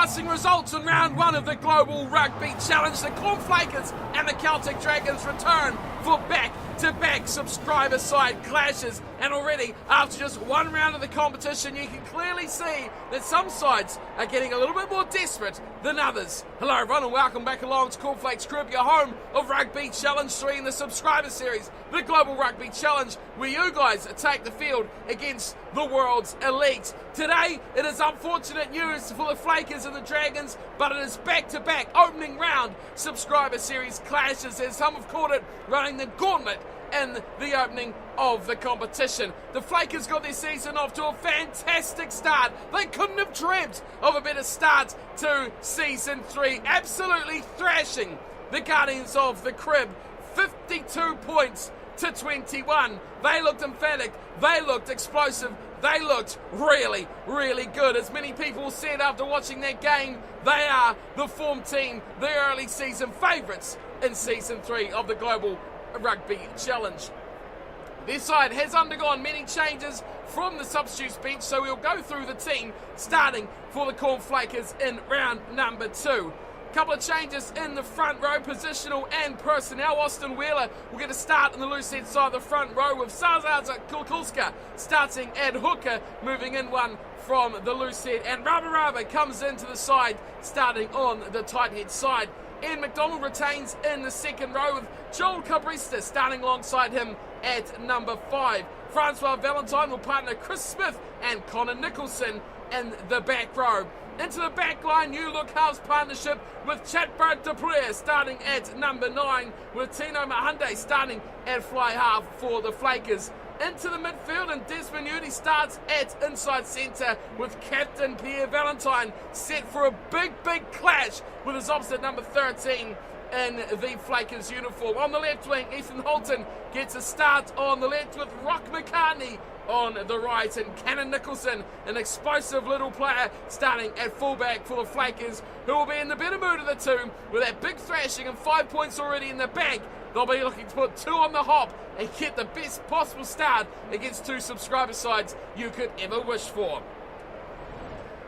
passing results in round 1 of the Global Rugby Challenge. The Flakers and the Celtic Dragons return for back-to-back subscriber side clashes, and already after just one round of the competition you can clearly see that some sides are getting a little bit more desperate than others. Hello everyone and welcome back along to Flakers Crib, your home of Rugby Challenge 3 in the subscriber series, the Global Rugby Challenge, where you guys take the field against the world's elite. Today it is unfortunate news for the Flakers and the Dragons, but it is back-to-back opening round subscriber series clashes, as some have called it running the gauntlet in the opening of the competition. The Flakers got their season off to a fantastic start. They couldn't have dreamt of a better start to season 3, absolutely thrashing the Guardians of the Crib, 52 points to 21. They looked emphatic, they looked explosive, they looked really, really good. As many people said after watching that game, they are the form team, the early season favourites in season 3 of the Global Rugby Challenge. Their side has undergone many changes from the substitutes bench, so we'll go through the team starting for the Flakers in round number 2. Couple of changes in the front row, positional and personnel. Austin Wheeler will get a start in the loose head side of the front row, with Sazaza Kulkulska starting at hooker, moving in one from the loose head, and Raba comes into the side starting on the tight head side. Ian McDonald retains in the second row, with Joel Cabrista starting alongside him at number 5. Francois Valentine will partner Chris Smith and Connor Nicholson in the back row. Into the back line, new look halves partnership with Chatbert Dupre starting at number 9, with Tino Mahunde starting at fly half for the Flakers. Into the midfield, and Desmond Udy starts at inside centre, with captain Pierre Valentine set for a big clash with his opposite number 13 in the Flakers uniform. On the left wing, Ethan Holton gets a start on the left, with Rock McCartney on the right, and Cannon Nicholson, an explosive little player, starting at fullback for the Flakers, who will be in the better mood of the two with that big thrashing and 5 points already in the bank. They'll be looking to put 2 on the hop and get the best possible start against 2 subscriber sides you could ever wish for.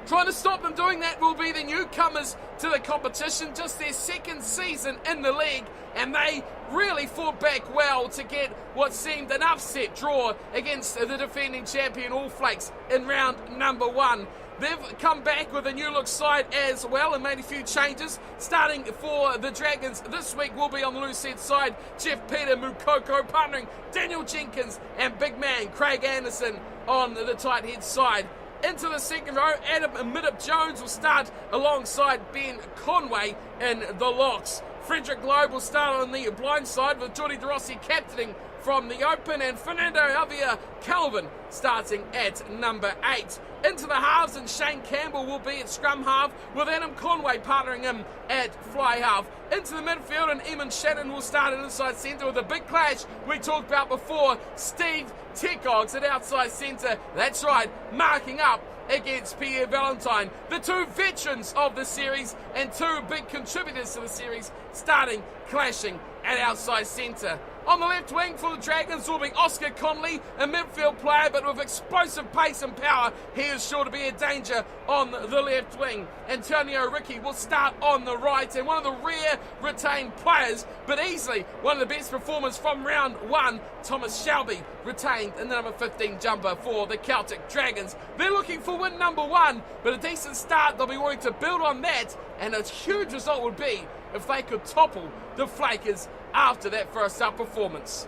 Trying to stop them doing that will be the newcomers to the competition, just their second season in the league, and they really fought back well to get what seemed an upset draw against the defending champion All Flakes in round number 1. They've come back with a new look side as well and made a few changes. Starting for the Dragons this week will be on the loose head side, Jeff Peter Mukoko partnering Daniel Jenkins and big man Craig Anderson on the tight head side. Into the second row, Adam Middup Jones will start alongside Ben Conway in the locks. Frederick Globe will start on the blind side, with Jordi De Rossi captaining from the open, and Fernando Javier Calvin starting at number 8. Into the halves, and Shane Campbell will be at scrum half, with Adam Conway partnering him at fly half. Into the midfield, and Eamon Shannon will start at inside centre, with a big clash we talked about before, Steve Tekogs at outside centre. That's right, marking up against Pierre Valentine. The 2 veterans of the series and 2 big contributors to the series starting clashing at outside centre. On the left wing for the Dragons will be Oscar Conley, a midfield player but with explosive pace and power. He is sure to be a danger on the left wing. Antonio Ricky will start on the right, and one of the rare retained players, but easily one of the best performers from round 1, Thomas Shelby, retained in the number 15 jumper for the Celtic Dragons. They're looking for win number 1, but a decent start. They'll be wanting to build on that, and a huge result would be if they could topple the Flakers after that first up performance.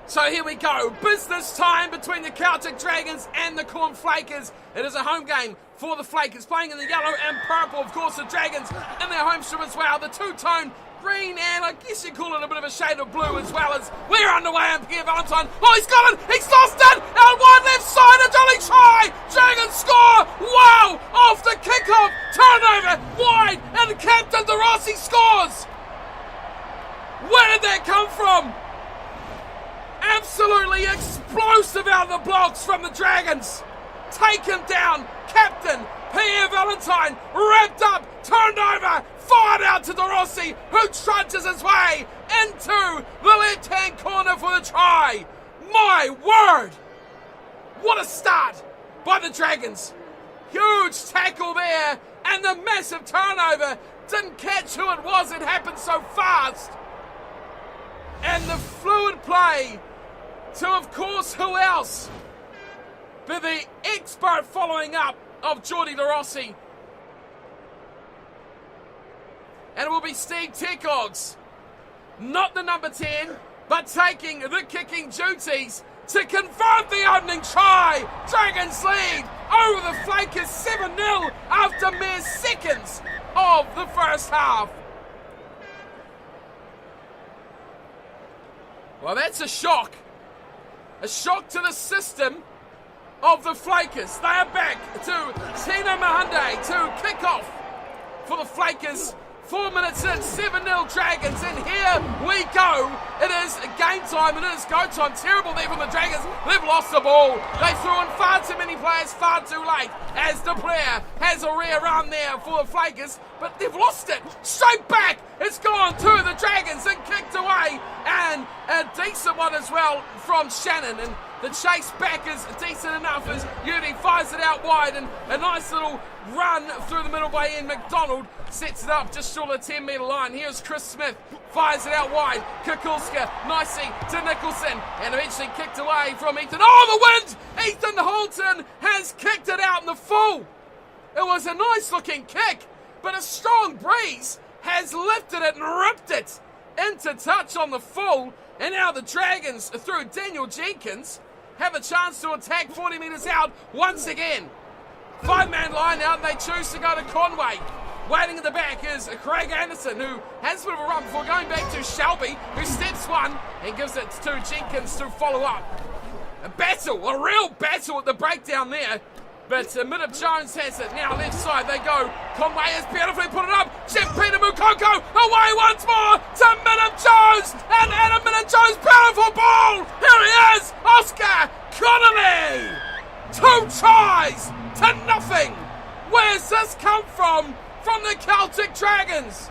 So here we go, business time between the Celtic Dragons and the Flakers. It is a home game for the Flakers, playing in the yellow and purple. Of course, the Dragons in their home strip as well, the two-tone green, and I guess you call it a bit of a shade of blue as well, as we're underway. And Pierre Valentine, oh, he's got it, he's lost it, out wide left side, a jolly try, Dragons score, wow, off the kickoff, turnover, wide, and Captain De Rossi scores. Where did that come from? Absolutely explosive out of the blocks from the Dragons. Take him down, Captain Pierre Valentine, wrapped up, turned over, fired out to De Rossi, who trudges his way into the left-hand corner for the try. My word! What a start by the Dragons. Huge tackle there, and the massive turnover. Didn't catch who it was, it happened so fast. And the fluid play to, of course, who else but the expert following up of Jordi De Rossi. And it will be Steve Tekogs, not the number 10, but taking the kicking duties to confirm the opening try. Dragons lead over the Flakers 7-0 after mere seconds of the first half. Well, that's a shock. A shock to the system of the Flakers. They are back to Tino Mahunde to kick off for the Flakers. 4 minutes in, 7-0 Dragons, and here we go. It is game time, and it is go time. Terrible there from the Dragons. They've lost the ball. They threw in far too many players far too late, as the player has a rear run there for the Flakers, but they've lost it. Straight back. It's gone to the Dragons and kicked away, and a decent one as well from Shannon, and the chase back is decent enough as Yudi fires it out wide, and a nice little run through the middle by Ian McDonald sets it up just short of the 10-metre line. Here's Chris Smith, fires it out wide. Kukulska nicely to Nicholson, and eventually kicked away from Ethan. Oh, the wind! Ethan Holton has kicked it out in the full. It was a nice looking kick, but a strong breeze has lifted it and ripped it into touch on the full. And now the Dragons, through Daniel Jenkins, have a chance to attack 40 metres out once again. 5-man line out, and they choose to go to Conway. Waiting at the back is Craig Anderson, who has a bit of a run before going back to Shelby, who steps one and gives it to Jenkins to follow up. A battle, a real battle at the breakdown there. But Minnip Jones has it. Now left side they go. Conway has beautifully put it up. Jeff Peter Mukoko away once more to Minnip Jones. And Adam Minnip Jones, beautiful ball. Here he is, Oscar Connolly. 2 tries to nothing. Where's this come from the Celtic Dragons?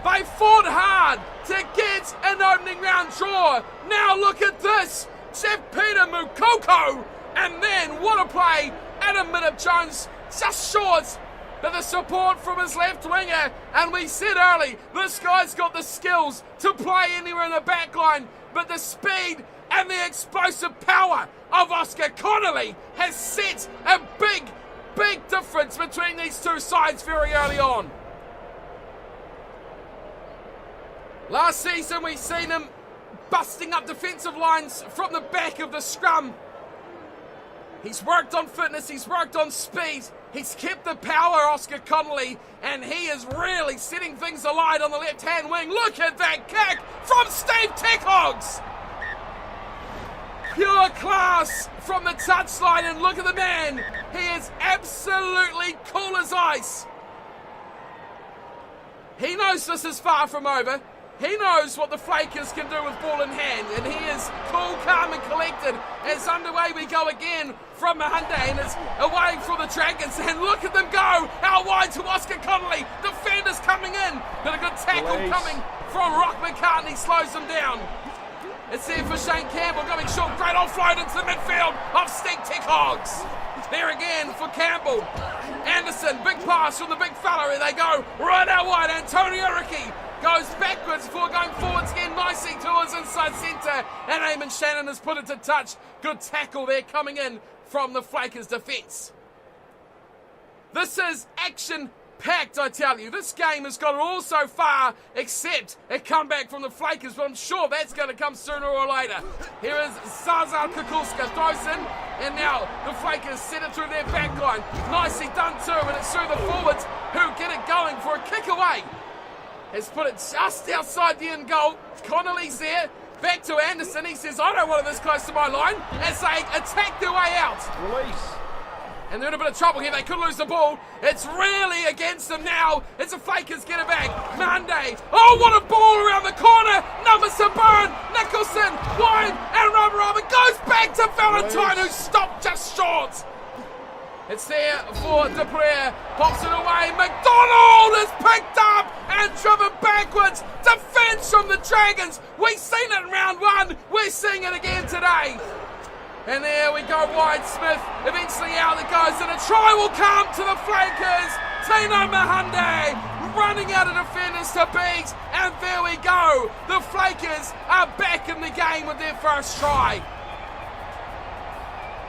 They fought hard to get an opening round draw. Now look at this. Jeff Peter Mukoko. And then, what a play, Adam Minnip Jones just short, but the support from his left winger, and we said early, this guy's got the skills to play anywhere in the back line, but the speed and the explosive power of Oscar Connolly has set a big difference between these two sides very early on. Last season, we've seen him busting up defensive lines from the back of the scrum. He's worked on fitness, he's worked on speed, he's kept the power, Oscar Connolly, and he is really setting things alight on the left-hand wing. Look at that kick from Steve Tekogs! Pure class from the touchline, and look at the man. He is absolutely cool as ice. He knows this is far from over. He knows what the Flakers can do with ball in hand, and he is cool, calm and collected. As underway we go again from Mahunde, and it's away for the Dragons, and look at them go out wide to Oscar Connolly. Defenders coming in, but a good tackle coming from Rock McCartney slows them down. It's there for Shane Campbell going short, great offload into the midfield of Steve Tekogs. There again for Campbell. Anderson, big pass from the big fella, and they go right out wide. Antonio Ricky goes backwards before going forwards again nicely towards inside centre, and Eamon Shannon has put it to touch. Good tackle there coming in from the Flakers defence. This is action-packed, I tell you. This game has gone all so far, except a comeback from the Flakers, but I'm sure that's going to come sooner or later. Here is Zazar Kukulska, throws in, and now the Flakers set it through their back line. Nicely done too, and it's through the forwards who get it going for a kick away. Has put it just outside the end goal. Connolly's there. Back to Anderson. He says, I don't want it this close to my line, as they attack their way out. Release. And they're in a bit of trouble here. They could lose the ball. It's really against them now. It's the Flakers get it back. Monday. Oh, what a ball around the corner. Numbers to Byrne. Nicholson. Wine. And Robin goes back to Valentine, who stopped just short. It's there for Dupree. Pops it away. McDonald is picked up and driven backwards. Defence from the Dragons. We've seen it in round 1. We're seeing it again today. And there we go, wide. Smith eventually out it goes, and a try will come to the Flakers. Tino Mahunde running out of defenders to beat, and there we go. The Flakers are back in the game with their first try.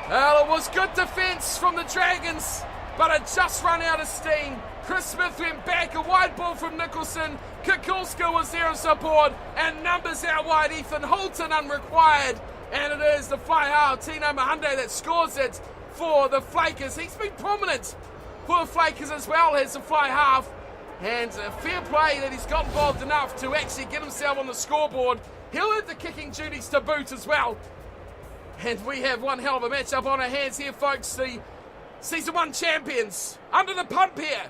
Well, it was good defence from the Dragons, but it just run out of steam. Chris Smith went back, a wide ball from Nicholson. Kukulska was there in support, and numbers out wide. Ethan Holton unrequired, and it is the fly half, Tino Mahunde, that scores it for the Flakers. He's been prominent for the Flakers as well as the fly half, and a fair play that he's got involved enough to actually get himself on the scoreboard. He'll have the kicking duties to boot as well. And we have one hell of a matchup on our hands here, folks. The Season 1 champions under the pump here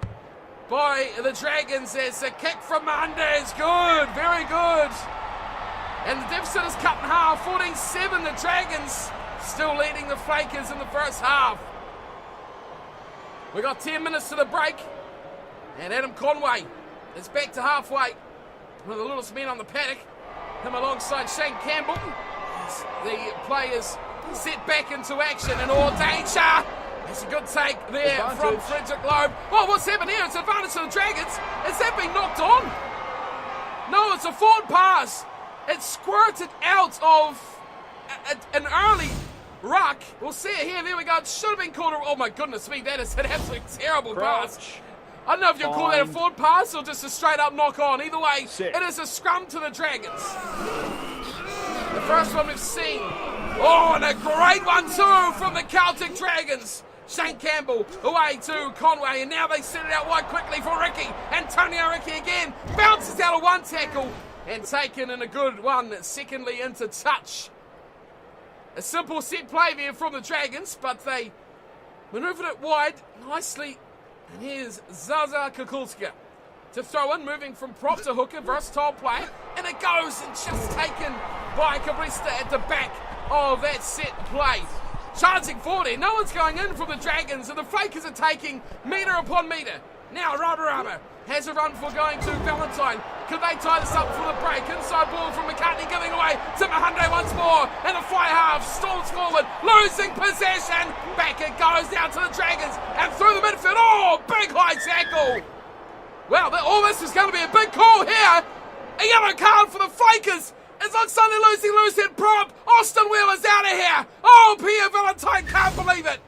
by the Dragons. There's a kick from Mahunde. Is good, very good. And the deficit is cut in half, 14-7. The Dragons still leading the Flakers in the first half. We got 10 minutes to the break, and Adam Conway is back to halfway. One of the littlest men on the paddock. Him alongside Shane Campbell. As the players set back into action, and all danger. It's a good take there from Frederick Loeb. Oh, what's happened here? It's advantage to the Dragons. Has that been knocked on? No, it's a forward pass. It squirted out of an early ruck. We'll see it here. There we go. It should have been called a... Oh, my goodness me. That is an absolutely terrible pass. I don't know if you'll call that a forward pass or just a straight-up knock-on. Either way, it is a scrum to the Dragons. The first one we've seen. Oh, and a great one, too, from the Celtic Dragons. Shane Campbell away to Conway, and now they set it out wide quickly for Ricky. Antonio Ricky again bounces out of one tackle and taken in a good one, secondly into touch. A simple set play there from the Dragons, but they manoeuvred it wide nicely. And here's Zaza Kukulska to throw in, moving from prop to hooker, versatile play, and it goes and just taken by Cabrista at the back of that set play. Charging 40, no one's going in from the Dragons, and the Flakers are taking metre upon metre. Now Rabarama has a run for going to Valentine. Could they tie this up for the break? Inside ball from McCartney giving away to Mahunde once more, and the fly half storms forward, losing possession. Back it goes down to the Dragons, and through the midfield. Oh, big high tackle. Well, all this is going to be a big call here. A yellow card for the Flakers. It's like suddenly losing loose head prop. Austin Wheeler's out of here. Oh, Pierre Valentine can't believe it.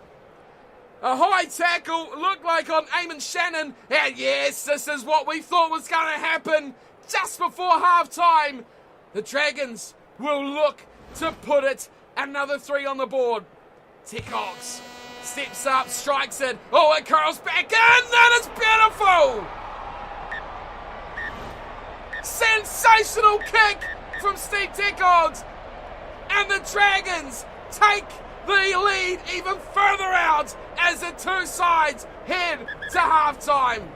A high tackle looked like on Eamon Shannon. And yes, this is what we thought was going to happen just before half-time. The Dragons will look to put it another 3 on the board. Tickox steps up, strikes it. Oh, it curls back in. That is beautiful. Sensational kick from Steve Tickox. And the Dragons take the lead even further out as the two sides head to halftime.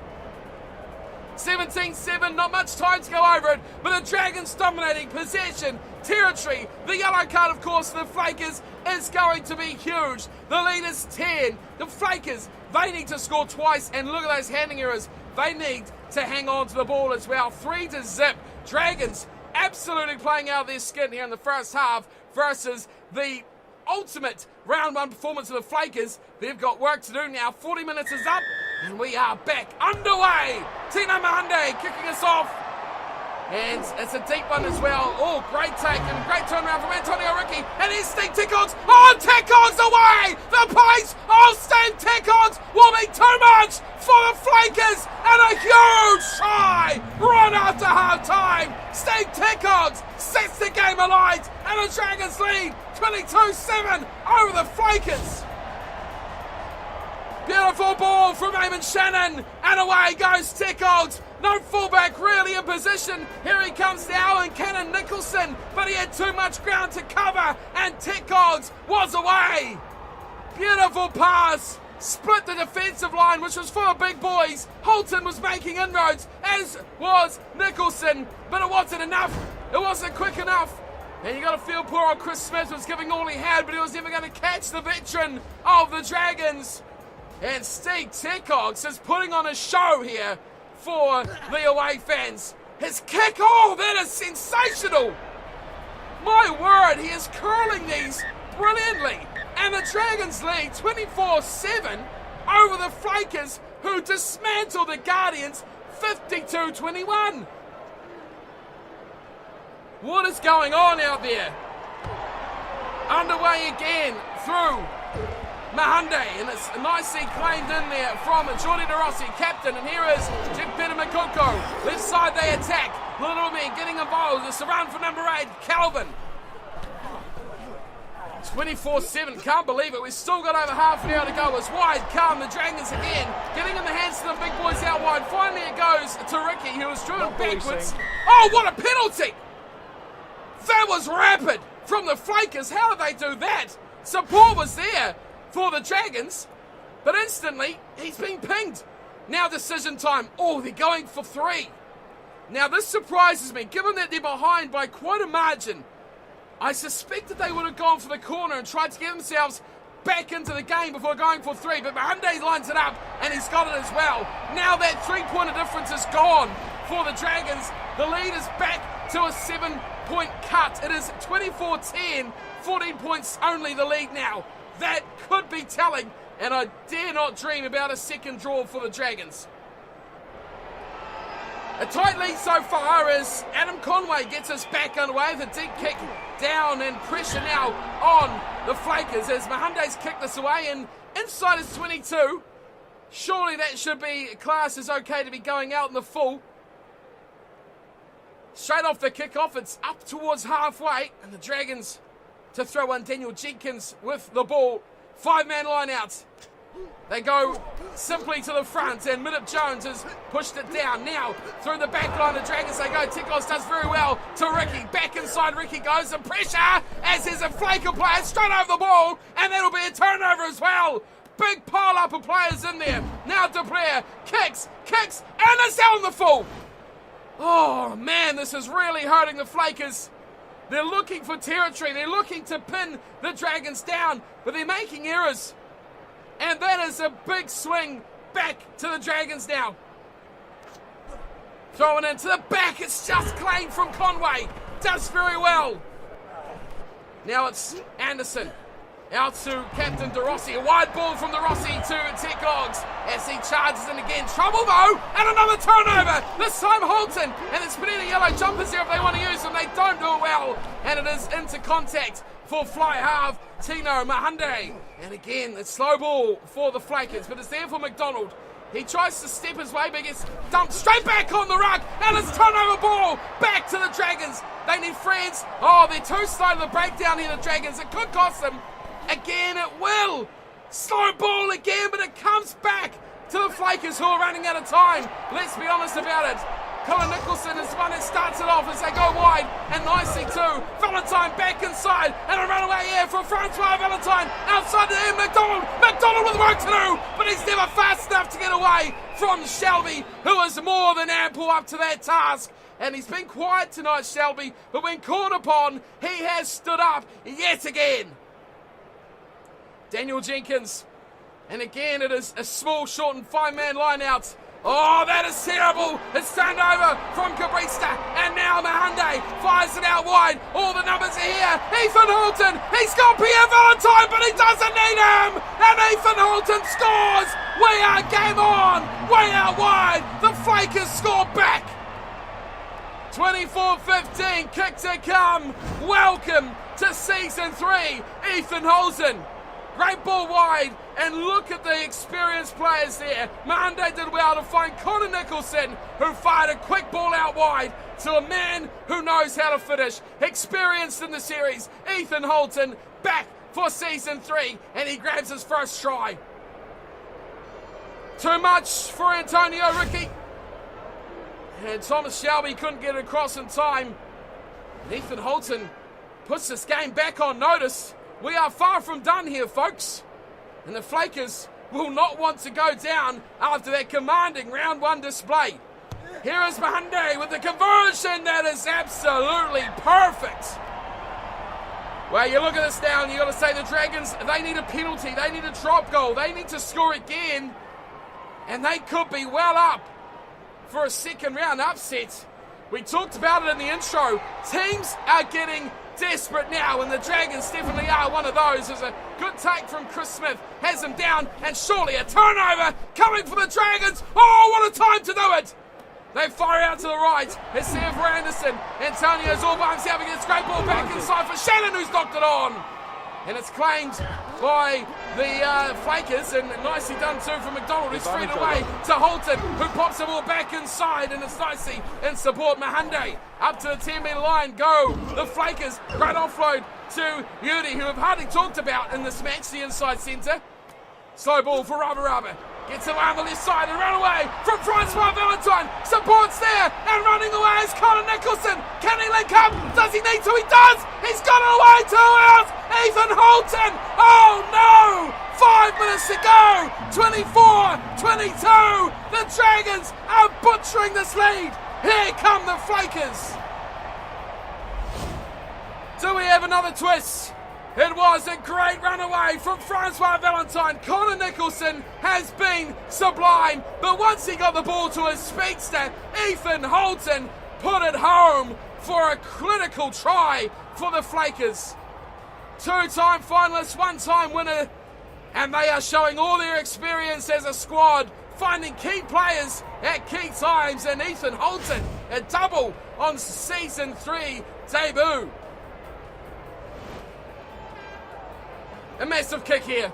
17-7, not much time to go over it, but the Dragons dominating possession, territory. The yellow card, of course, for the Flakers is going to be huge. The lead is 10. The Flakers, they need to score twice, and look at those handing errors. They need to hang on to the ball as well. 3-0. Dragons absolutely playing out their skin here in the first half versus the ultimate round 1 performance of the Flakers. They've got work to do now. 40 minutes is up, and we are back underway. Tino Mahunde kicking us off, and it's a deep one as well. Oh, great take and great turnaround from Antonio Ricky, and here's Steve Tickox. Oh, Tickox away! The pace of Steve Tickox will be too much for the Flakers, and a huge try right after half-time. Steve Tickox sets the game alight, and the Dragons lead 22-7 over the Flakers. Beautiful ball from Eamon Shannon, and away goes Tickox. No fullback really in position. Here he comes now, and Cannon Nicholson, but he had too much ground to cover, and Tickox was away. Beautiful pass. Split the defensive line, which was full of big boys. Holton was making inroads, as was Nicholson, but it wasn't enough. It wasn't quick enough. And you got to feel poor old Chris Smith was giving all he had, but he was never going to catch the veteran of the Dragons. And Steve Tickox is putting on a show here for the away fans. His kick, oh, that is sensational. My word, he is curling these brilliantly. And the Dragons lead 24-7 over the Flakers, who dismantled the Guardians 52-21. What is going on out there? Underway again through Mahunde, and it's nicely claimed in there from Jordi De Rossi, captain, and here is Peter Makoko. Left side they attack. Little men getting involved. It's a run for number 8, Calvin. 24-7, can't believe it. We've still got over half an hour to go. It's wide, come, the Dragons again, getting in the hands of the big boys out wide. Finally it goes to Ricky, who was driven backwards. Oh, what a penalty! That was rapid from the Flakers. How did they do that? Support was there for the Dragons, but instantly he's been pinged. Now decision time. Oh, they're going for 3. Now this surprises me, given that they're behind by quite a margin. I suspected they would have gone for the corner and tried to get themselves back into the game before going for 3, but Mahunde lines it up and he's got it as well. Now that 3-pointer difference is gone for the Dragons. The lead is back to a 7-point cut. It is 24-10, 14 points only the lead now. That could be telling, and I dare not dream about a second draw for the Dragons. A tight lead so far as Adam Conway gets us back underway. The deep kick down and pressure now on the Flakers as Mahunde's kicked this away, and inside is 22. Surely that should be class is okay to be going out in the full. Straight off the kickoff, it's up towards halfway, and the Dragons to throw in. Daniel Jenkins with the ball. 5-man line out. They go simply to the front, and Middip Jones has pushed it down. Now, through the back line, the Dragons, they go. Tickles does very well to Ricky. Back inside, Ricky goes. The pressure, as there's a Flaker player straight over the ball, and that'll be a turnover as well. Big pile up of players in there. Now De Blair kicks, and it's out in the full. Oh, man, this is really hurting the Flakers. They're looking for territory. They're looking to pin the Dragons down, but they're making errors. And that is a big swing back to the Dragons now. Throwing into the back. It's just claimed from Conway. Does very well. Now it's Anderson. Out to Captain De Rossi. A wide ball from De Rossi to Teklogs as he charges in again. Trouble though, and another turnover. This time Holton. And it's plenty of yellow jumpers here if they want to use them. They don't do it well. And it is into contact for fly half Tino Mahunde. And again, it's slow ball for the Flakers, but it's there for McDonald. He tries to step his way, but gets dumped straight back on the ruck, and it's turnover ball back to the Dragons. They need friends. Oh, they're too slow to the breakdown here, the Dragons. It could cost them. Again, it will. Slow ball again, but it comes back to the Flakers, who are running out of time. Let's be honest about it. Colin Nicholson is the one that starts it off as they go wide, and nicely too. Valentine back inside, and a runaway here for Francois Valentine. Outside the end, McDonald with work to do, but he's never fast enough to get away from Shelby, who is more than ample up to that task. And he's been quiet tonight, Shelby, but when called upon, he has stood up yet again. Daniel Jenkins, and again it is a small, shortened 5-man line out. Oh, that is terrible. It's turned over from Cabrista. And now Mahunde fires it out wide. All the numbers are here. Ethan Holton. He's got Pierre Valentine, but he doesn't need him. And Ethan Holton scores. We are game on. Way out wide. The Flakers score back. 24-15. Kick to come. Welcome to Season 3. Ethan Holton. Great ball wide, and look at the experienced players there. Mahunde did well to find Connor Nicholson, who fired a quick ball out wide to a man who knows how to finish. Experienced in the series, Ethan Holton back for Season 3, and he grabs his first try. Too much for Antonio Ricky. And Thomas Shelby couldn't get it across in time. And Ethan Holton puts this game back on notice. We are far from done here, folks. And the Flakers will not want to go down after that commanding round 1 display. Here is Mahunde with the conversion that is absolutely perfect. Well, you look at this now and you got to say the Dragons, they need a penalty. They need a drop goal. They need to score again. And they could be well up for a second round upset. We talked about it in the intro. Teams are getting desperate now, and the Dragons definitely are one of those. There's a good take from Chris Smith, has him down, and surely a turnover coming for the Dragons. Oh, what a time to do it! They fire out to the right. It's there for Anderson. Antonio's all by himself. He gets a great ball back inside for Shannon, who's knocked it on. And it's claimed by the Flakers, and nicely done too from McDonald, who's freed away to Holton, who pops the ball back inside, and it's nicely in support. Mahande up to the 10-metre line. Go the Flakers. Great offload to Yudi, who have hardly talked about in this match, the inside centre. Slow ball for Raba. Gets away on the left side and run away from Francois Valentine. Supports there and running away is Connor Nicholson. Can he link up? Does he need to? He does! He's got it away to out! Ethan Holton! Oh no! 5 minutes to go! 24-22! The Dragons are butchering this lead! Here come the Flakers! Do we have another twist? It was a great runaway from Francois Valentine. Connor Nicholson has been sublime, but once he got the ball to his speedster, Ethan Holton put it home for a critical try for the Flakers. 2-time finalist, 1-time winner, and they are showing all their experience as a squad, finding key players at key times, and Ethan Holton, a double on Season 3 debut. A massive kick here.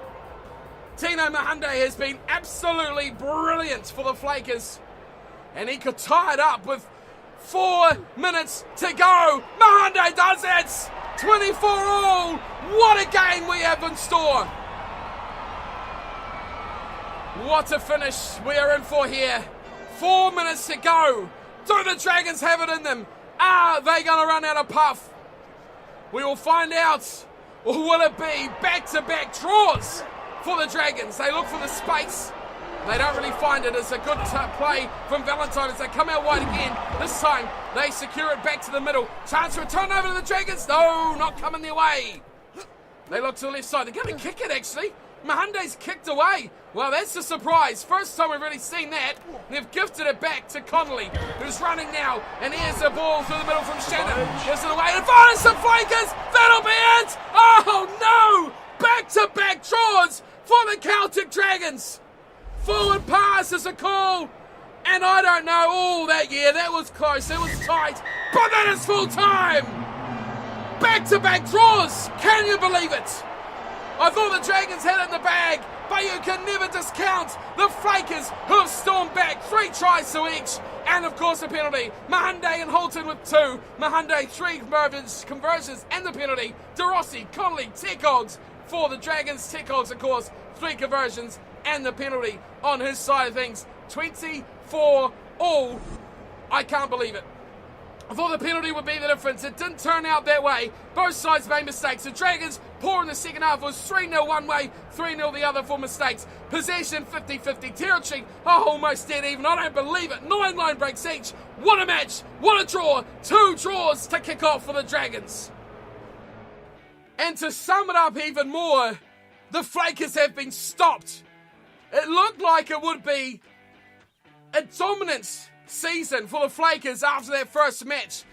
Tino Mahande has been absolutely brilliant for the Flakers. And he could tie it up with 4 minutes to go. Mahande does it! 24 all. What a game we have in store. What a finish we are in for here. 4 minutes to go. Do the Dragons have it in them? Are they going to run out of puff? We will find out. Or will it be back-to-back draws for the Dragons? They look for the space. They don't really find it. It's a good play from Valentine as they come out wide again. This time, they secure it back to the middle. Chance for a turnover to the Dragons. No, not coming their way. They look to the left side. They're going to kick it, actually. Mahande's kicked away. Well, that's a surprise. First time we've really seen that. They've gifted it back to Connolly, who's running now. And here's the ball through the middle from Shannon. Gives it away. And finds some Flakers. That'll be it. Oh, no. Back-to-back draws for the Celtic Dragons. Forward pass is a call. And I don't know. Oh, that was close. It was tight. But that is full time. Back-to-back draws. Can you believe it? I thought the Dragons had it in the bag, but you can never discount the Flakers who have stormed back 3 tries to each. And of course the penalty. Mahande and Holton with 2. Mahande 3 conversions and the penalty. DeRossi, Connolly, Tekogs for the Dragons. Tekogs, of course, 3 conversions and the penalty on his side of things. 24 all. I can't believe it. I thought the penalty would be the difference. It didn't turn out that way. Both sides made mistakes. The Dragons, poor in the second half, was 3-0 one way, 3-0 the other for mistakes. Possession 50-50. Territory almost dead even. I don't believe it. 9 line breaks each. What a match. What a draw. 2 draws to kick off for the Dragons. And to sum it up even more, the Flakers have been stopped. It looked like it would be a dominant season for the Flakers after that first match.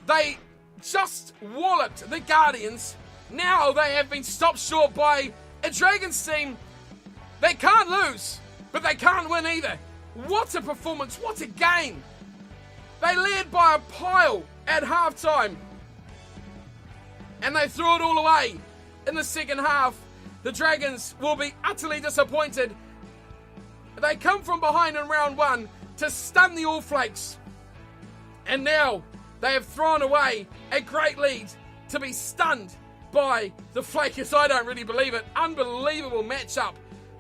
They just walloped the Guardians. Now they have been stopped short by a Dragons team. They can't lose, but they can't win either. What a performance, what a game. They led by a pile at halftime, and they threw it all away in the second half. The Dragons will be utterly disappointed. They come from behind in round 1 to stun the All Flakes. And now they have thrown away a great lead to be stunned by the Flakers. I don't really believe it. Unbelievable matchup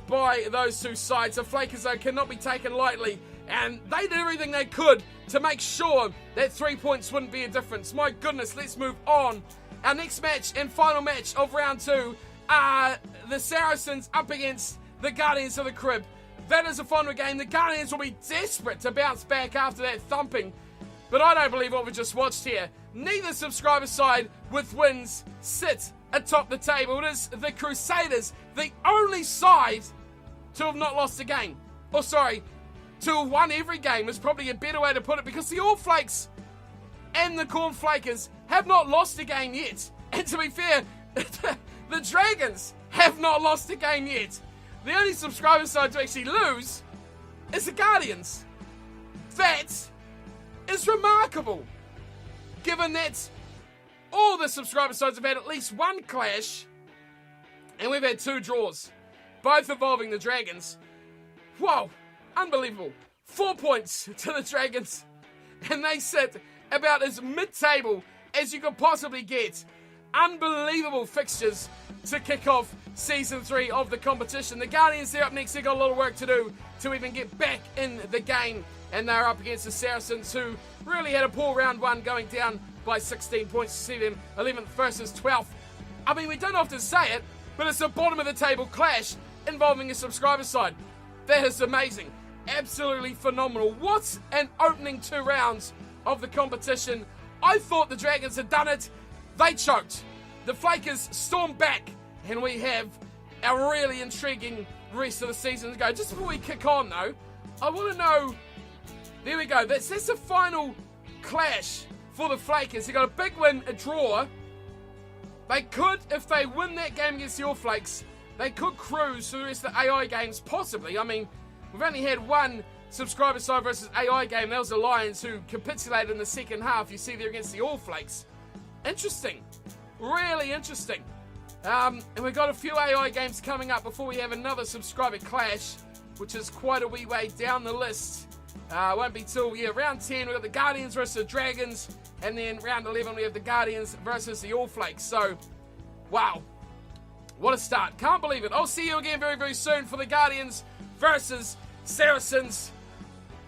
by those 2 sides. The Flakers, though, cannot be taken lightly. And they did everything they could to make sure that 3 points wouldn't be a difference. My goodness, let's move on. Our next match and final match of round 2 are the Saracens up against the Guardians of the Crib. That is a final game. The Guardians will be desperate to bounce back after that thumping. But I don't believe what we just watched here. Neither subscriber side with wins sit atop the table. It is the Crusaders, the only side to have not lost a game. Or sorry, to have won every game is probably a better way to put it, because the All Flakes and the Corn Flakers have not lost a game yet. And to be fair, the Dragons have not lost a game yet. The only subscriber side to actually lose is the Guardians. That is remarkable, given that all the subscriber sides have had at least one clash, and we've had 2 draws, both involving the Dragons. Whoa, unbelievable. 4 points to the Dragons, and they sit about as mid-table as you could possibly get. Unbelievable fixtures to kick off Season 3 of the competition. The Guardians, they're up next. They've got a lot of work to do to even get back in the game, and they're up against the Saracens, who really had a poor round 1, going down by 16 points to see them 11th versus 12th. I mean, we don't often say it, but it's a bottom of the table clash involving a subscriber side. That is amazing. Absolutely phenomenal. What an opening 2 rounds of the competition. I thought the Dragons had done it. They choked. The Flakers stormed back, and we have a really intriguing rest of the season to go. Just before we kick on, though, I want to know... There we go. That's the final clash for the Flakers. They got a big win, a draw. They could, if they win that game against the All Flakes, they could cruise through the rest of the AI games, possibly. I mean, we've only had one subscriber side versus AI game. That was the Lions, who capitulated in the second half. You see there against the All Flakes. Interesting. Really interesting. And we've got a few AI games coming up before we have another subscriber clash, which is quite a wee way down the list. Won't be till, round 10, we've got the Guardians versus the Dragons, and then round 11, we have the Guardians versus the All Flakes. So, wow. What a start. Can't believe it. I'll see you again very, very soon for the Guardians versus Saracens.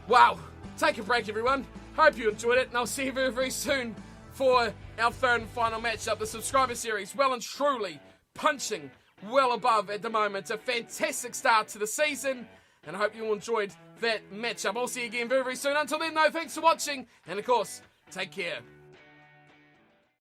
Wow. Take a break, everyone. Hope you enjoyed it, and I'll see you very, very soon for our third and final matchup, the subscriber series. Well and truly punching well above at the moment. A fantastic start to the season, and I hope you all enjoyed that matchup. I'll see you again very, very soon. Until then, though, thanks for watching, and of course, take care.